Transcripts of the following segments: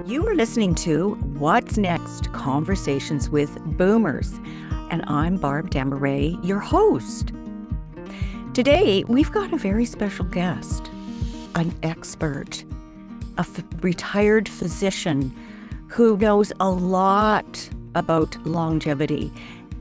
You are listening to What's Next? Conversations with Boomers, and I'm Barb, your host. Today, we've got a very special guest, an expert, a retired physician who knows a lot about longevity.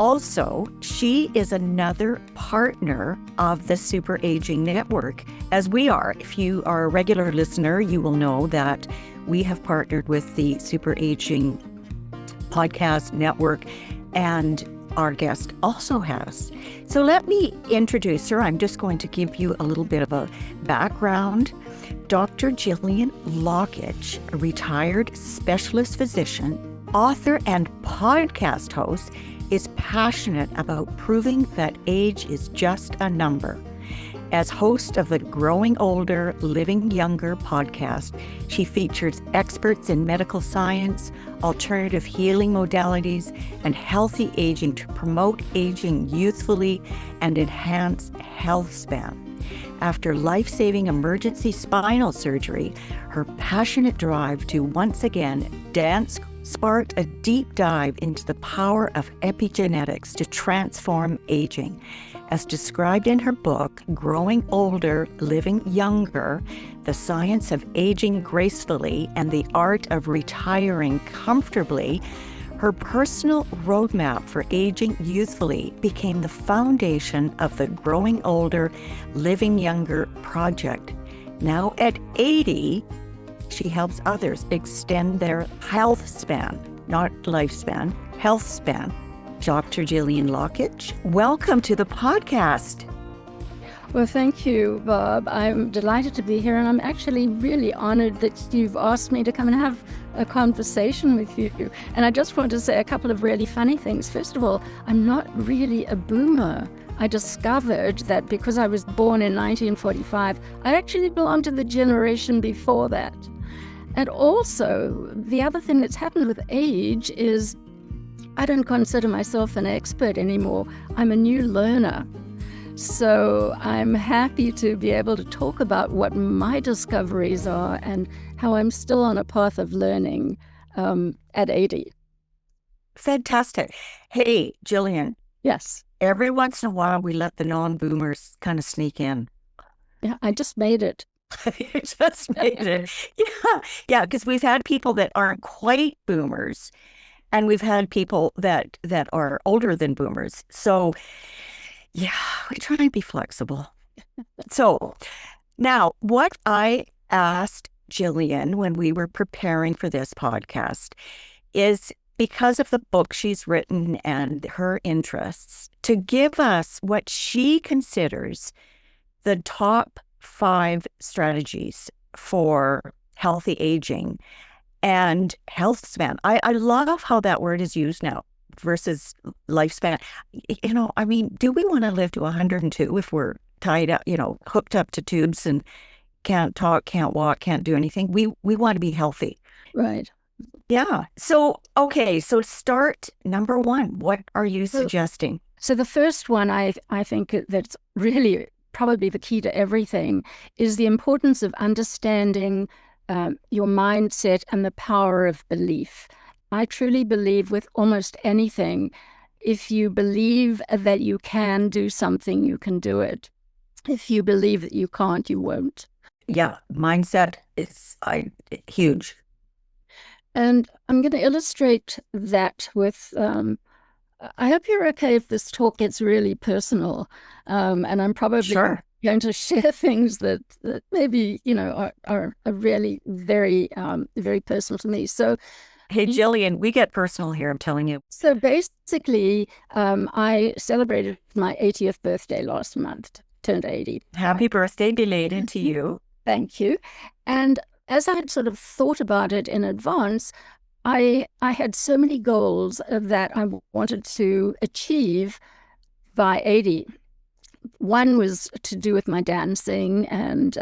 Also, she is another partner of the Super Aging Network, as we are. If you are a regular listener, you will know that we have partnered with the Super Aging Podcast Network, and our guest also has. So let me introduce her. I'm just going to give you a little bit of a background. Dr. Gillian Lockitch, a retired specialist physician, author, and podcast host, is passionate about proving that age is just a number. As host of the Growing Older, Living Younger podcast, she features experts in medical science, alternative healing modalities, and healthy aging to promote aging youthfully and enhance health span. After life-saving emergency spinal surgery, her passionate drive to once again dance sparked a deep dive into the power of epigenetics to transform aging. As described in her book, Growing Older, Living Younger, The Science of Aging Gracefully and the Art of Retiring Comfortably, her personal roadmap for aging youthfully became the foundation of the Growing Older, Living Younger project. Now at 80, she helps others extend their health span, not lifespan, health span. Dr. Gillian Lockitch, welcome to the podcast. Well, thank you, Barb. I'm delighted to be here, and I'm actually really honored that you've asked me to come and have a conversation with you. And I just want to say a couple of really funny things. First of all, I'm not really a boomer. I discovered that because I was born in 1945, I actually belong to the generation before that. And also, the other thing that's happened with age is I don't consider myself an expert anymore. I'm a new learner. So I'm happy to be able to talk about what my discoveries are and how I'm still on a path of learning at 80. Fantastic. Hey, Gillian. Yes. Every once in a while, we let the non-boomers kind of sneak in. Yeah, I just made it. You just made it. Yeah, because we've had people that aren't quite boomers, and we've had people that are older than boomers. So, yeah, we try and be flexible. So, now, what I asked Gillian when we were preparing for this podcast is, because of the book she's written and her interests, to give us what she considers the top 5 strategies for healthy aging and health span. I love how that word is used now versus lifespan. You know, I mean, do we want to live to 102 if we're tied up, hooked up to tubes and can't talk, can't walk, can't do anything? We want to be healthy. Right. Yeah. So, okay. So start number 1. What are you suggesting? So the first one I think that's really probably the key to everything is the importance of understanding your mindset and the power of belief. I truly believe with almost anything, if you believe that you can do something, you can do it. If you believe that you can't, you won't. Yeah, mindset is huge. And I'm going to illustrate that with, I hope you're okay if this talk gets really personal. And I'm probably going to share things that maybe, are really very, very personal to me. So, hey, Gillian, we get personal here, I'm telling you. So basically, I celebrated my 80th birthday last month, turned 80. Happy birthday belated to you. Thank you. And as I had sort of thought about it in advance, I had so many goals that I wanted to achieve by 80. One was to do with my dancing, and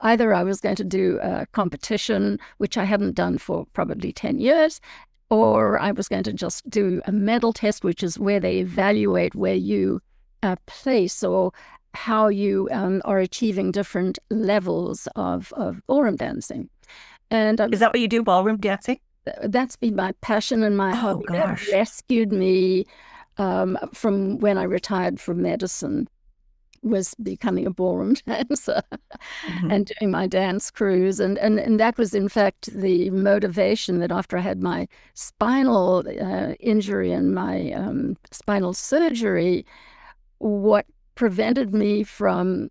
either I was going to do a competition, which I hadn't done for probably 10 years, or I was going to just do a medal test, which is where they evaluate where you place or how you are achieving different levels of ballroom dancing. And is that what you do, ballroom dancing? that's been my passion and my Oh, hobby. gosh. That rescued me from when I retired from medicine, was becoming a ballroom dancer and doing my dance crews. And that was, in fact, the motivation that after I had my spinal injury and my spinal surgery, what prevented me from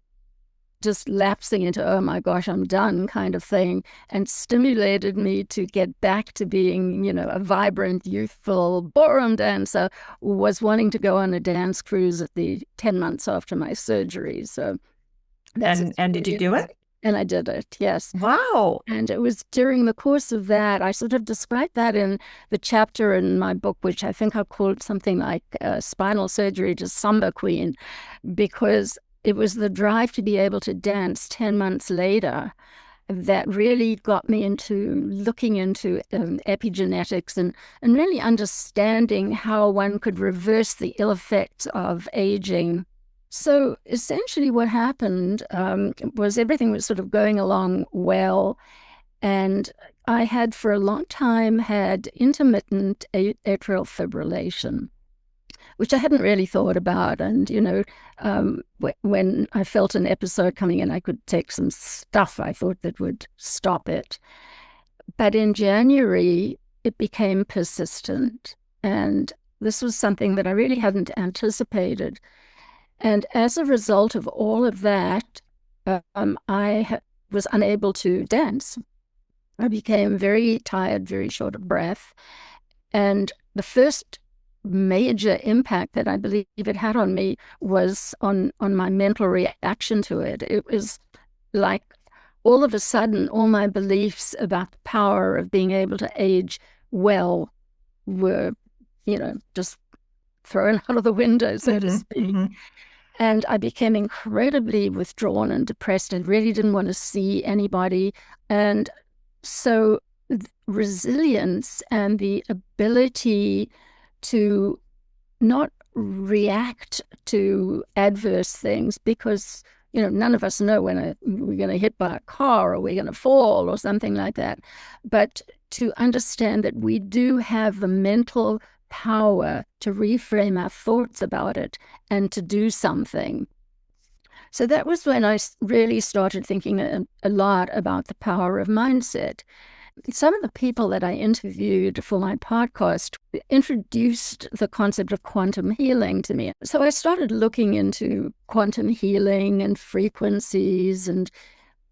just lapsing into, oh my gosh, I'm done kind of thing, and stimulated me to get back to being, a vibrant, youthful ballroom dancer, was wanting to go on a dance cruise at the 10 months after my surgery. So that's And did you do it? And I did it, yes. Wow. And it was during the course of that, I sort of described that in the chapter in my book, which I think I called something like Spinal Surgery to Samba Queen, because it was the drive to be able to dance 10 months later that really got me into looking into epigenetics and really understanding how one could reverse the ill effects of aging. So essentially what happened was everything was sort of going along well. And I had for a long time had intermittent atrial fibrillation, which I hadn't really thought about. And, when I felt an episode coming in, I could take some stuff I thought that would stop it. But in January, it became persistent. And this was something that I really hadn't anticipated. And as a result of all of that, I was unable to dance. I became very tired, very short of breath. And the first major impact that I believe it had on me was on my mental reaction to it. It was like all of a sudden, all my beliefs about the power of being able to age well were, just thrown out of the window, so to speak. And I became incredibly withdrawn and depressed and really didn't want to see anybody. And so resilience and the ability to not react to adverse things, because none of us know when we're going to hit by a car or we're going to fall or something like that, but to understand that we do have the mental power to reframe our thoughts about it and to do something. So that was when I really started thinking a lot about the power of mindset. Some of the people that I interviewed for my podcast introduced the concept of quantum healing to me. So I started looking into quantum healing and frequencies and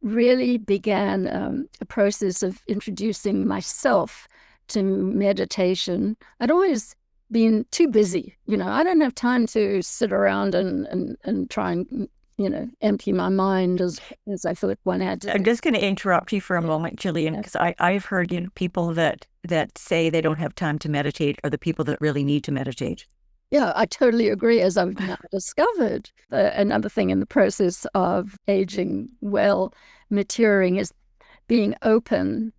really began a process of introducing myself to meditation. I'd always been too busy. I don't have time to sit around and try and empty my mind as I thought one had to. I'm just going to interrupt you for a moment, Gillian, because I've heard people that say they don't have time to meditate are the people that really need to meditate. Yeah, I totally agree, as I've now discovered. Another thing in the process of aging well, maturing, is being open.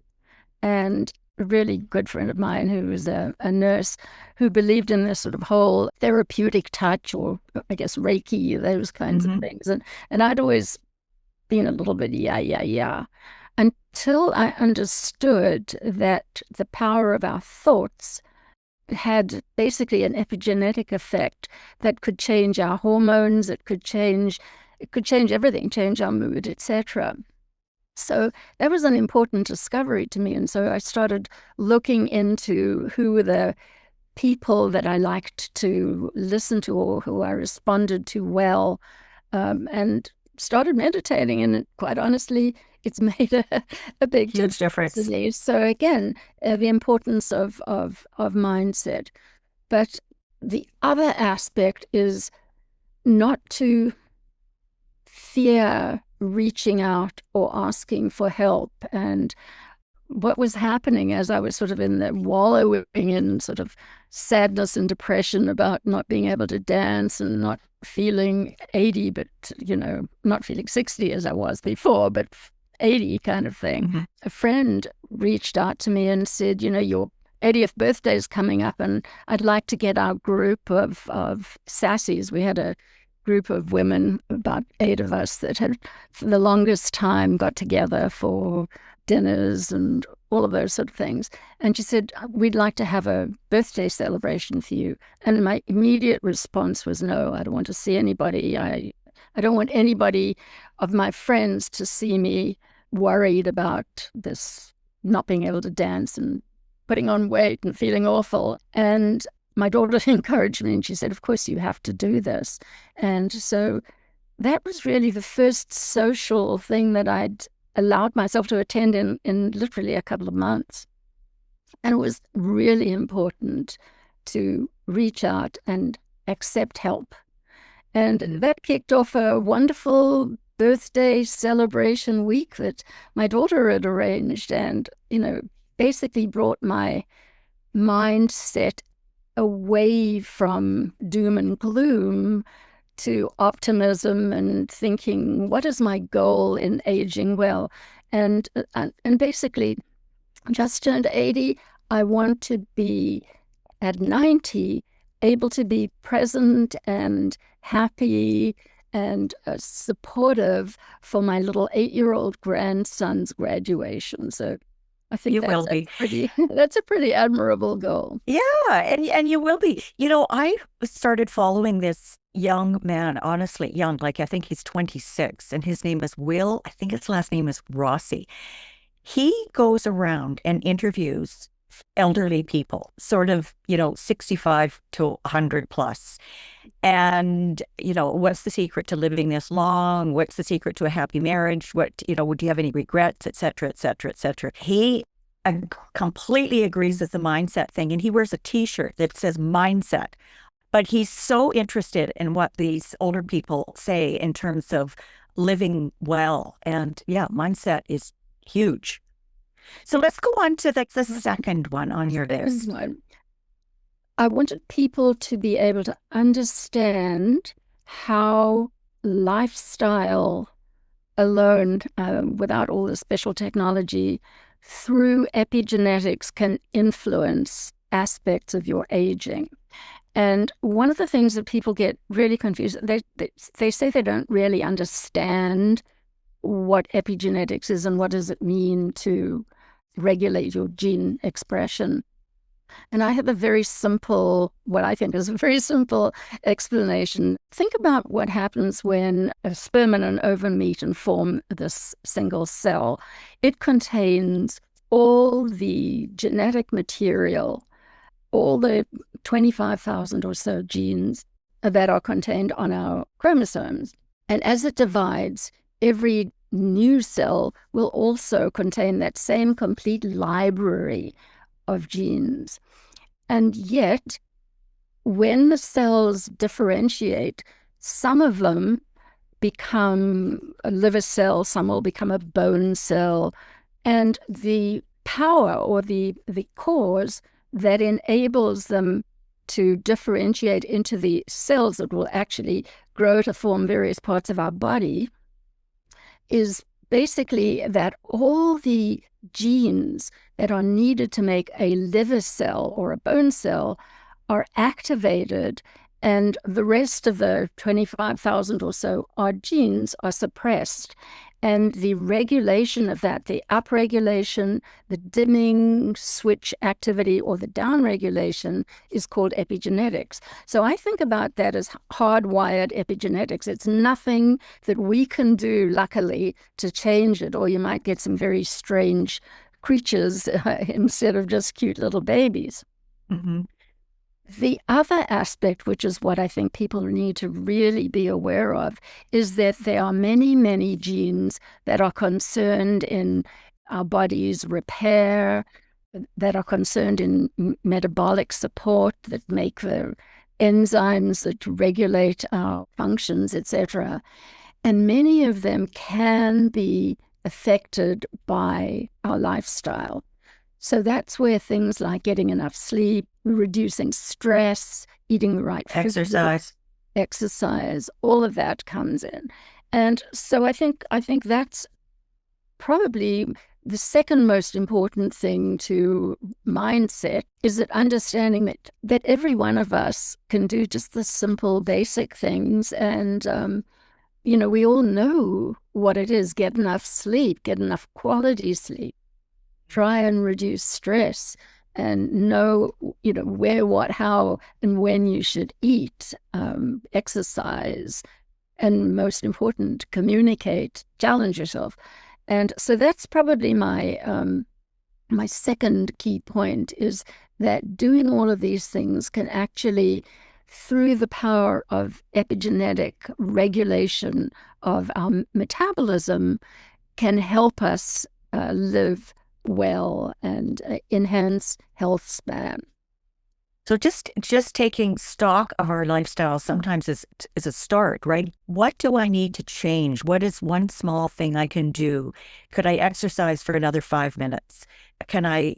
And a really good friend of mine who was a nurse who believed in this sort of whole therapeutic touch, or I guess Reiki, those kinds of things. And I'd always been a little bit yeah, until I understood that the power of our thoughts had basically an epigenetic effect that could change our hormones, it could change everything, change our mood, etc. So that was an important discovery to me. And so I started looking into who were the people that I liked to listen to or who I responded to well, and started meditating. And quite honestly, it's made a big difference. So again, the importance of mindset. But the other aspect is not to fear reaching out or asking for help. And what was happening as I was sort of in the wallowing in sort of sadness and depression about not being able to dance and not feeling 80, but, not feeling 60 as I was before, but 80 kind of thing. A friend reached out to me and said, your 80th birthday is coming up and I'd like to get our group of sassies. We had a group of women, about 8 of us, that had for the longest time got together for dinners and all of those sort of things. And she said, we'd like to have a birthday celebration for you. And my immediate response was, no, I don't want to see anybody. I don't want anybody of my friends to see me worried about this not being able to dance and putting on weight and feeling awful. And my daughter encouraged me, and she said, of course, you have to do this. And so that was really the first social thing that I'd allowed myself to attend in literally a couple of months. And it was really important to reach out and accept help. And that kicked off a wonderful birthday celebration week that my daughter had arranged and, basically brought my mindset away from doom and gloom to optimism and thinking, what is my goal in aging well? And basically, just turned 80. I want to be at 90 able to be present and happy and supportive for my little 8-year-old grandson's graduation. So I think that's a pretty admirable goal. Yeah, and you will be. I started following this young man, honestly, young, like I think he's 26, and his name is Will. I think his last name is Rossi. He goes around and interviews elderly people, sort of, 65 to 100 plus. And, what's the secret to living this long? What's the secret to a happy marriage? Would you have any regrets, et cetera, et cetera, et cetera. He completely agrees with the mindset thing. And he wears a t-shirt that says mindset. But he's so interested in what these older people say in terms of living well. And yeah, mindset is huge. So let's go on to the second one on your list. I wanted people to be able to understand how lifestyle alone, without all the special technology, through epigenetics can influence aspects of your aging. And one of the things that people get really confused, they say they don't really understand what epigenetics is and what does it mean to regulate your gene expression. And I have what I think is a very simple explanation. Think about what happens when a sperm and an ovum meet and form this single cell. It contains all the genetic material, all the 25,000 or so genes that are contained on our chromosomes. And as it divides, every new cell will also contain that same complete library of genes. And yet, when the cells differentiate, some of them become a liver cell, some will become a bone cell, and the power or the cause that enables them to differentiate into the cells that will actually grow to form various parts of our body is basically that all the genes that are needed to make a liver cell or a bone cell are activated, and the rest of the 25,000 or so odd genes are suppressed. And the regulation of that, the upregulation, the dimming switch activity, or the downregulation is called epigenetics. So I think about that as hardwired epigenetics. It's nothing that we can do, luckily, to change it, or you might get some very strange creatures instead of just cute little babies. Mm-hmm. The other aspect, which is what I think people need to really be aware of, is that there are many, many genes that are concerned in our body's repair, that are concerned in metabolic support, that make the enzymes that regulate our functions, etc. And many of them can be affected by our lifestyle. So that's where things like getting enough sleep, reducing stress, eating the right food, exercise, all of that comes in. And so I think that's probably the second most important thing to mindset, is that understanding that every one of us can do just the simple, basic things. And, we all know what it is: get enough sleep, get enough quality sleep. try and reduce stress and know, where, what, how, and when you should eat, exercise, and most important, communicate, challenge yourself. And so that's probably my second key point, is that doing all of these things can actually, through the power of epigenetic regulation of our metabolism, can help us live well and enhance health span. So just taking stock of our lifestyle sometimes is a start, right? What do I need to change? What is one small thing I can do? Could I exercise for another 5 minutes? Can I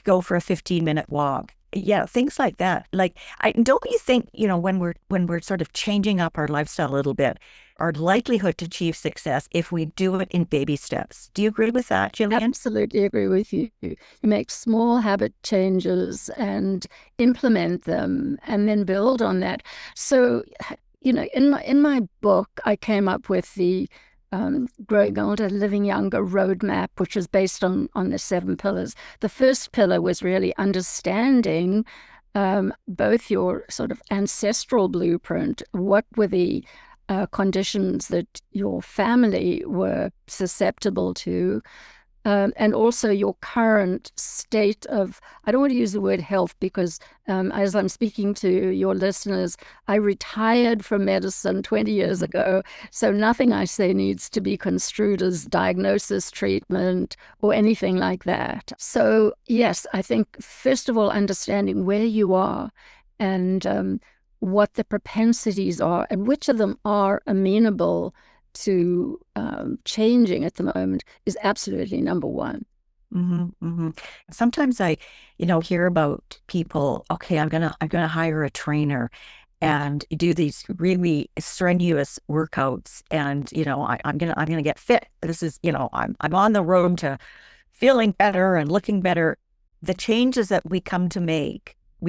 go for a 15-minute walk? Yeah, things like that. Like, don't you think, when we're sort of changing up our lifestyle a little bit, our likelihood to achieve success if we do it in baby steps. Do you agree with that, Gillian? Absolutely agree with you. You make small habit changes and implement them and then build on that. So, in my book, I came up with the Growing Older, Living Younger roadmap, which is based on the 7 pillars. The first pillar was really understanding both your sort of ancestral blueprint. What were the conditions that your family were susceptible to, and also your current state of, I don't want to use the word health because as I'm speaking to your listeners, I retired from medicine 20 years ago, so nothing I say needs to be construed as diagnosis, treatment, or anything like that. So yes, I think first of all, understanding where you are and what the propensities are and which of them are amenable to changing at the moment is absolutely number one. Sometimes I, hear about people, okay, I'm gonna hire a trainer and do these really strenuous workouts, and I'm gonna get fit. This is, I'm on the road to feeling better and looking better. The changes that we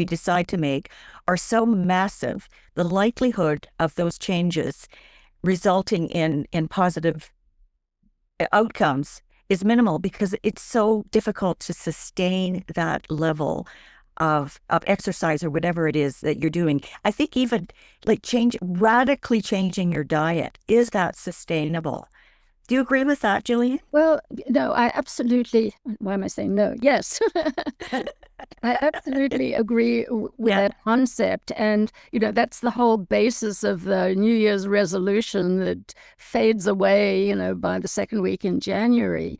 decide to make are so massive. The likelihood of those changes resulting in positive outcomes is minimal because it's so difficult to sustain that level of exercise or whatever it is that you're doing. I think even like radically changing your diet, is that sustainable? Do you agree with that, Gillian? Well, no, I absolutely, why am I saying no? Yes. I absolutely agree with that concept. And, that's the whole basis of the New Year's resolution that fades away, by the second week in January.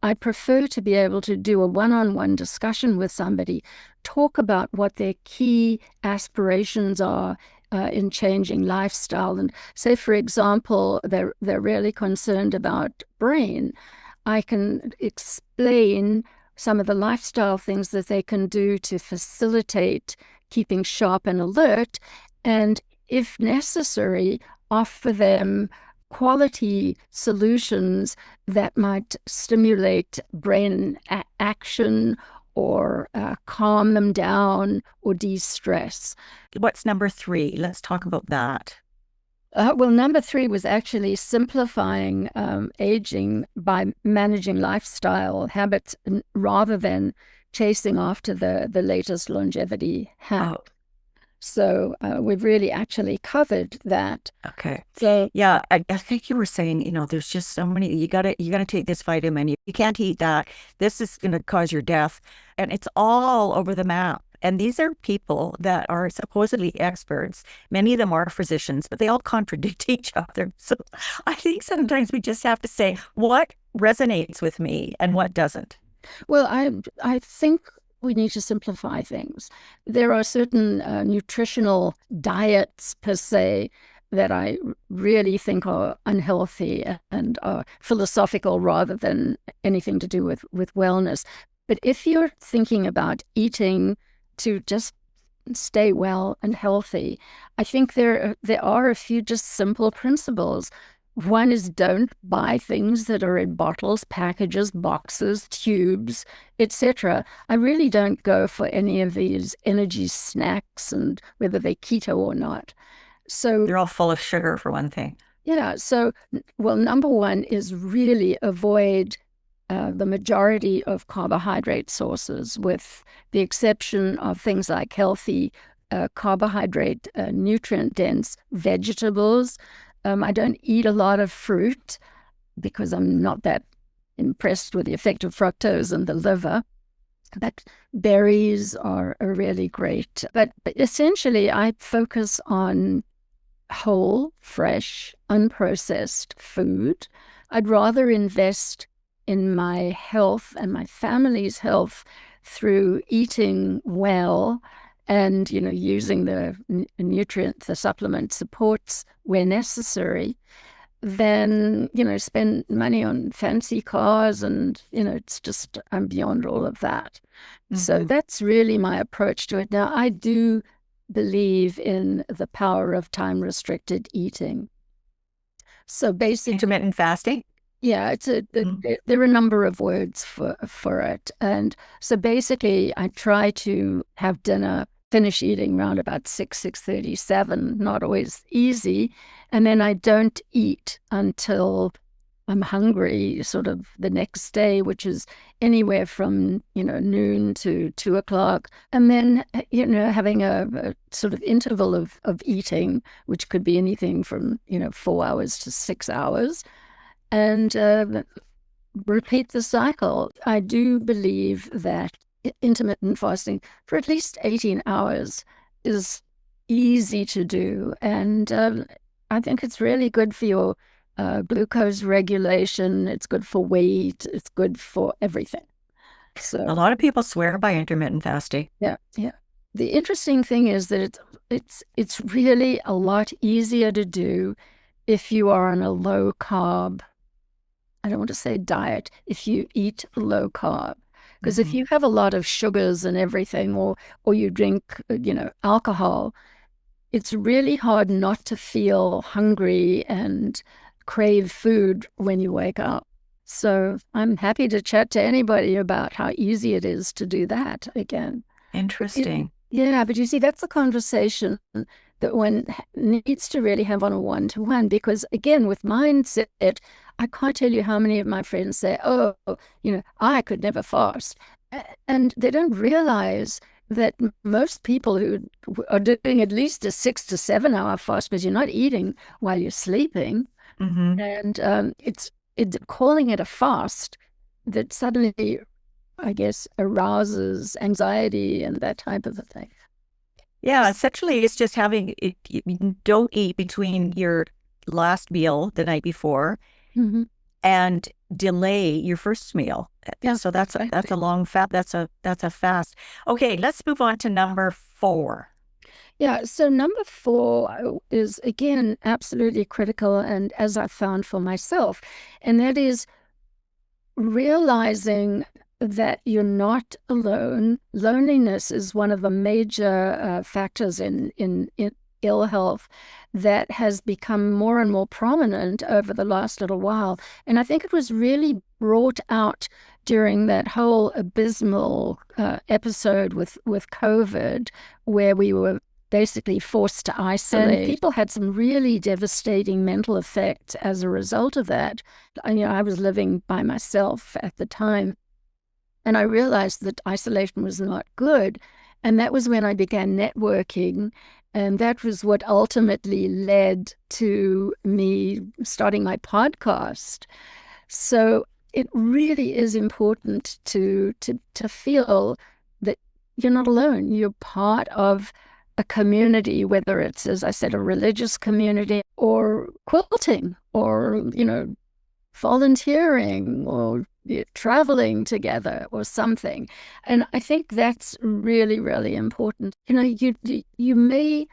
I prefer to be able to do a one-on-one discussion with somebody, talk about what their key aspirations are in changing lifestyle. And say, for example, they're really concerned about brain. I can explain some of the lifestyle things that they can do to facilitate keeping sharp and alert, and if necessary, offer them quality solutions that might stimulate brain action or calm them down or de-stress. What's number 3? Let's talk about that. Well, number 3 was actually simplifying aging by managing lifestyle habits rather than chasing after the latest longevity hack. Oh. So we've really actually covered that. Okay. So yeah, I think you were saying, there's just so many. You gotta take this vitamin. You can't eat that. This is going to cause your death, and it's all over the map. And these are people that are supposedly experts. Many of them are physicians, but they all contradict each other. So I think sometimes we just have to say what resonates with me and what doesn't. Well, I think we need to simplify things. There are certain nutritional diets per se that I really think are unhealthy and are philosophical rather than anything to do with wellness. But if you're thinking about eating to just stay well and healthy, I think there are a few just simple principles. One is don't buy things that are in bottles, packages, boxes, tubes, etc. I really don't go for any of these energy snacks, and whether they're keto or not. So they're all full of sugar, for one thing. Yeah. So, well, number 1 is really avoid the majority of carbohydrate sources, with the exception of things like healthy carbohydrate, nutrient-dense vegetables. I don't eat a lot of fruit because I'm not that impressed with the effect of fructose on the liver. But berries are really great. But essentially, I focus on whole, fresh, unprocessed food. I'd rather invest in my health and my family's health through eating well and, using the the supplement supports where necessary, than, spend money on fancy cars. And, it's just, I'm beyond all of that. So that's really my approach to it. Now, I do believe in the power of time-restricted eating. So basically, Intermittent fasting? yeah, there are a number of words for it. And so basically, I try to have dinner, finish eating around about 6:30, 7, not always easy. And then I don't eat until I'm hungry sort of the next day, which is anywhere from, noon to 2 o'clock. And then, having a sort of interval of eating, which could be anything from, 4 hours to 6 hours, and repeat the cycle. I do believe that intermittent fasting for at least 18 hours is easy to do. And I think it's really good for your glucose regulation. It's good for weight. It's good for everything. So a lot of people swear by intermittent fasting. Yeah. The interesting thing is that it's really a lot easier to do if you are on a low carb, I don't want to say diet, if you eat low carb. Because if you have a lot of sugars and everything, or you drink, alcohol, it's really hard not to feel hungry and crave food when you wake up. So I'm happy to chat to anybody about how easy it is to do that again. Interesting. Yeah, but you see, that's the conversation that one needs to really have on a one-to-one, because again, with mindset, I can't tell you how many of my friends say, oh, I could never fast. And they don't realize that most people who are doing at least a 6 to 7 hour fast, because you're not eating while you're sleeping, and it's calling it a fast that suddenly, I guess, arouses anxiety and that type of a thing. Yeah, essentially it's just having it, you don't eat between your last meal the night before and delay your first meal. Yeah, so that's a long that's a fast. Okay, let's move on to number 4. Yeah, so number 4 is, again, absolutely critical, and as I found for myself, and that is realizing that you're not alone. Loneliness is one of the major factors in ill health that has become more and more prominent over the last little while. And I think it was really brought out during that whole abysmal episode with COVID, where we were basically forced to isolate. And people had some really devastating mental effects as a result of that. I was living by myself at the time, and I realized that isolation was not good. And that was when I began networking. And that was what ultimately led to me starting my podcast. So it really is important to feel that you're not alone. You're part of a community, whether it's, as I said, a religious community, or quilting, or, volunteering, or traveling together, or something. And I think that's really, really important. You may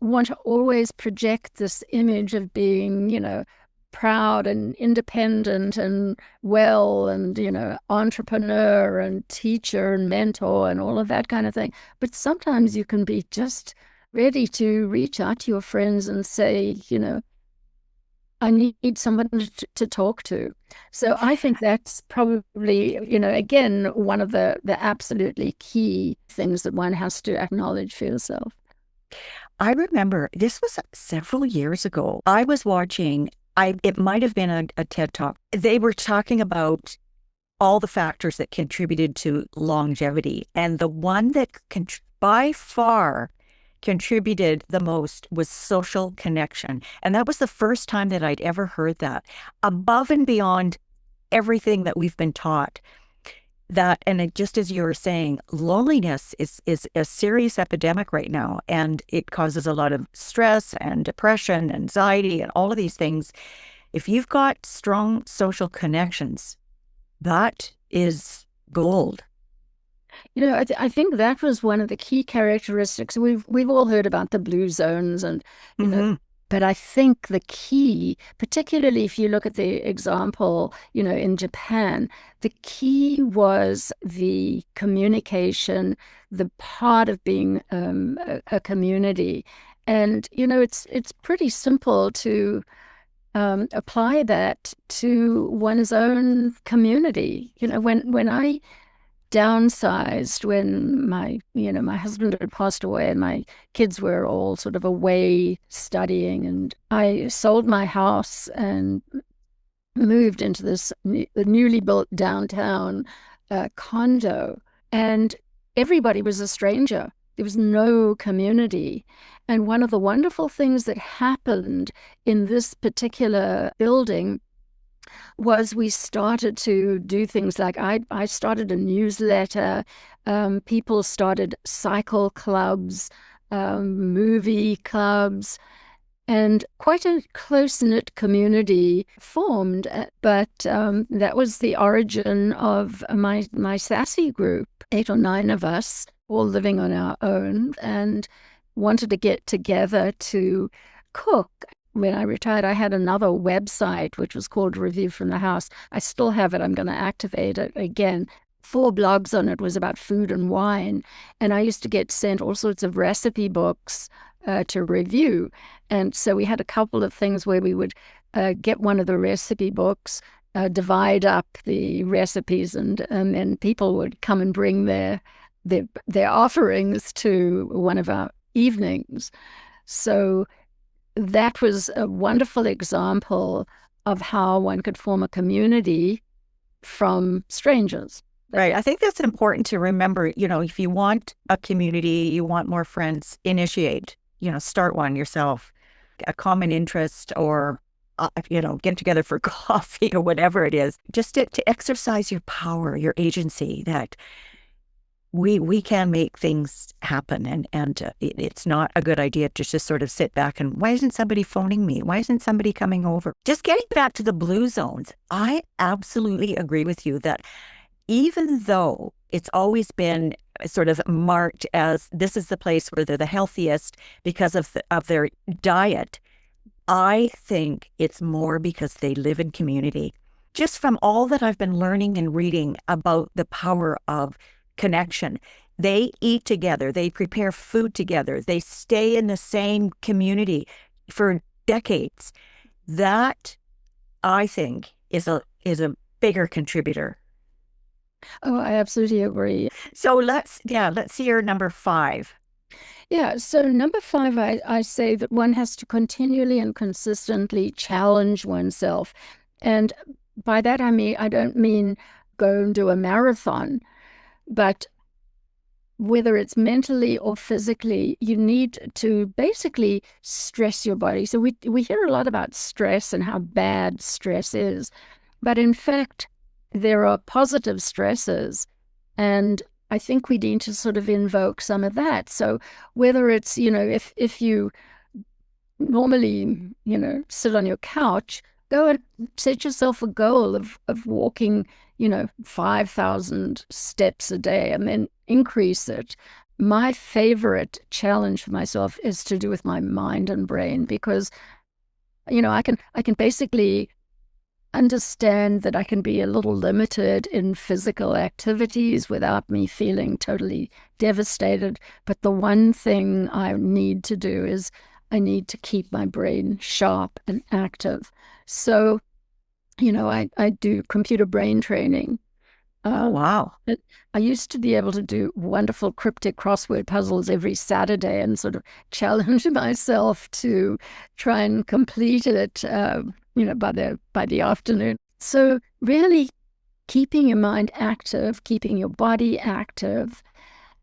want to always project this image of being, proud and independent and well, and, entrepreneur and teacher and mentor and all of that kind of thing. But sometimes you can be just ready to reach out to your friends and say, I need someone to talk to. So I think that's probably, again, one of the absolutely key things that one has to acknowledge for yourself. I remember this was several years ago. I was watching, it might have been a TED Talk. They were talking about all the factors that contributed to longevity. And the one that by far contributed the most was social connection. And that was the first time that I'd ever heard that, above and beyond everything that we've been taught. That, and it, just as you were saying, loneliness is a serious epidemic right now, and it causes a lot of stress and depression, anxiety, and all of these things. If you've got strong social connections, that is gold. I think that was one of the key characteristics. We've all heard about the blue zones, and but I think the key, particularly if you look at the example, in Japan, the key was the communication, the part of being a community. And, it's pretty simple to apply that to one's own community. When I downsized, when my husband had passed away and my kids were all sort of away studying, and I sold my house and moved into the newly built downtown condo, and everybody was a stranger. There was no community. And one of the wonderful things that happened in this particular building was we started to do things like I started a newsletter, people started cycle clubs, movie clubs, and quite a close-knit community formed. But that was the origin of my sassy group, 8 or 9 of us, all living on our own, and wanted to get together to cook. When I retired, I had another website, which was called Review from the House. I still have it. I'm going to activate it again. 4 blogs on it was about food and wine. And I used to get sent all sorts of recipe books to review. And so we had a couple of things where we would get one of the recipe books, divide up the recipes, and people would come and bring their offerings to one of our evenings. So that was a wonderful example of how one could form a community from strangers. Right. I think that's important to remember. If you want a community, you want more friends, initiate, start one yourself, a common interest, or, get together for coffee or whatever it is, just to exercise your power, your agency, that we can make things happen, and it's not a good idea to just sort of sit back and, why isn't somebody phoning me? Why isn't somebody coming over? Just getting back to the blue zones, I absolutely agree with you that even though it's always been sort of marked as this is the place where they're the healthiest because of their diet, I think it's more because they live in community. Just from all that I've been learning and reading about the power of connection. They eat together, they prepare food together, they stay in the same community for decades. That, I think, is a bigger contributor. Oh, I absolutely agree. So let's see your number 5. Yeah, so number 5, I say that one has to continually and consistently challenge oneself. And by that I don't mean go and do a marathon, but whether it's mentally or physically, you need to basically stress your body. So we hear a lot about stress and how bad stress is, but in fact, there are positive stresses, and I think we need to sort of invoke some of that. So whether it's, if you normally, sit on your couch, go and set yourself a goal of walking 5,000 steps a day and then increase it. My favorite challenge for myself is to do with my mind and brain, because, I can basically understand that I can be a little limited in physical activities without me feeling totally devastated. But the one thing I need to do is I need to keep my brain sharp and active. So, I do computer brain training. Oh, wow. I used to be able to do wonderful cryptic crossword puzzles every Saturday and sort of challenge myself to try and complete it, by the afternoon. So really keeping your mind active, keeping your body active,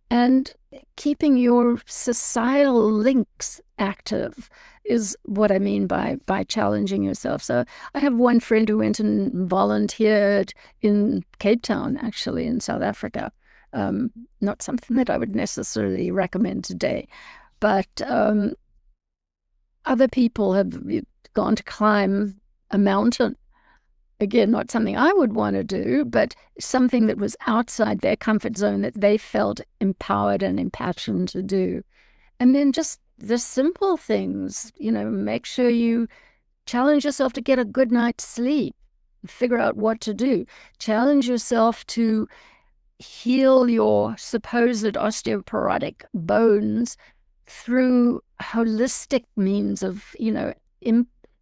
and keeping your societal links active is what I mean by challenging yourself. So I have one friend who went and volunteered in Cape Town, actually, in South Africa. Not something that I would necessarily recommend today, but other people have gone to climb a mountain. Again, not something I would want to do, but something that was outside their comfort zone that they felt empowered and impassioned to do. And then just the simple things, make sure you challenge yourself to get a good night's sleep, figure out what to do, challenge yourself to heal your supposed osteoporotic bones through holistic means of,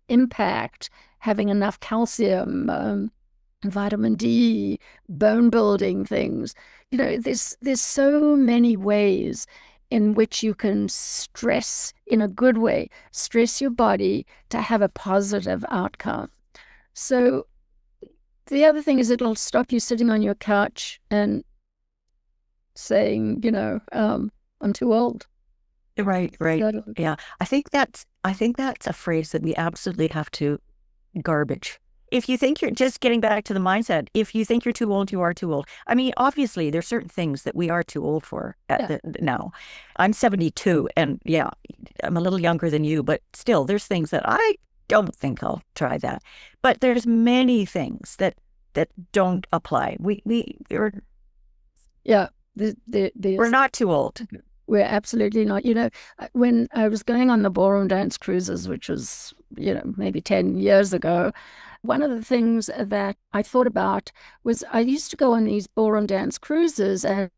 impact, having enough calcium, vitamin D, bone building things. There's so many ways in which you can stress in a good way, stress your body to have a positive outcome. So the other thing is it'll stop you sitting on your couch and saying, I'm too old. Right. Yeah. I think that's a phrase that we absolutely have to garbage. If you think you're just getting back to the mindset, if you think you're too old, you are too old. I mean, obviously, there's certain things that we are too old for now. I'm 72, and yeah, I'm a little younger than you, but still, there's things that I don't think I'll try that. But there's many things that don't apply. We're not too old. We're absolutely not. When I was going on the ballroom dance cruises, which was, maybe 10 years ago, one of the things that I thought about was I used to go on these ballroom dance cruises, and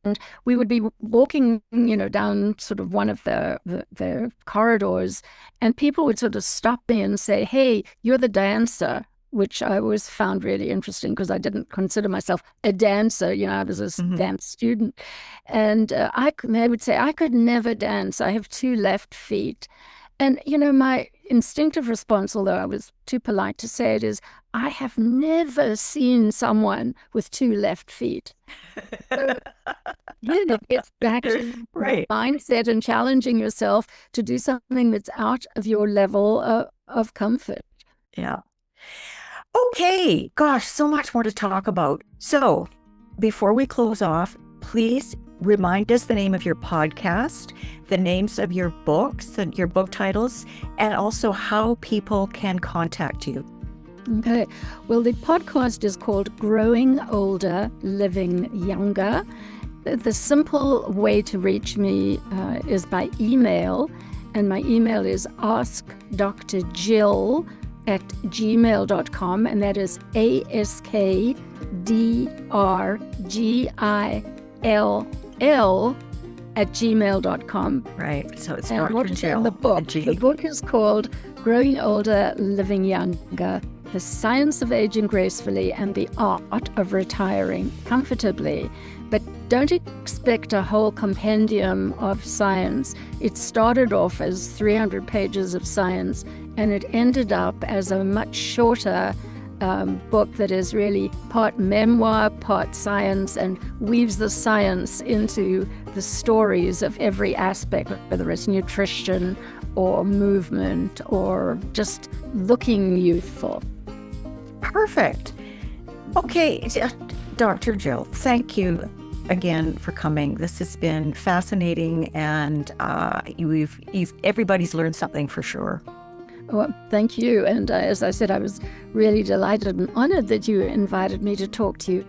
we would be walking, down sort of one of the corridors, and people would sort of stop me and say, "Hey, you're the dancer," which I always found really interesting because I didn't consider myself a dancer. I was a dance student. And they would say, "I could never dance. I have 2 left feet." And, my instinctive response, although I was too polite to say it, is, I have never seen someone with 2 left feet. So, it's back to mindset and challenging yourself to do something that's out of your level of comfort. Yeah. Okay, gosh, so much more to talk about. So before we close off, please remind us the name of your podcast, the names of your books and your book titles, and also how people can contact you. Okay. Well, the podcast is called Growing Older, Living Younger. The simple way to reach me is by email, and my email is askdrjill@gmail.com, and that is askdrgill@gmail.com. Right. So it's and Dr. Jill. The book is called Growing Older, Living Younger, The Science of Aging Gracefully and the Art of Retiring Comfortably. But don't expect a whole compendium of science. It started off as 300 pages of science, and it ended up as a much shorter book that is really part memoir, part science, and weaves the science into the stories of every aspect, whether it's nutrition or movement or just looking youthful. Perfect. Okay, Dr. Jill, thank you again for coming. This has been fascinating, and everybody's learned something for sure. Well, thank you. And as I said, I was really delighted and honored that you invited me to talk to you.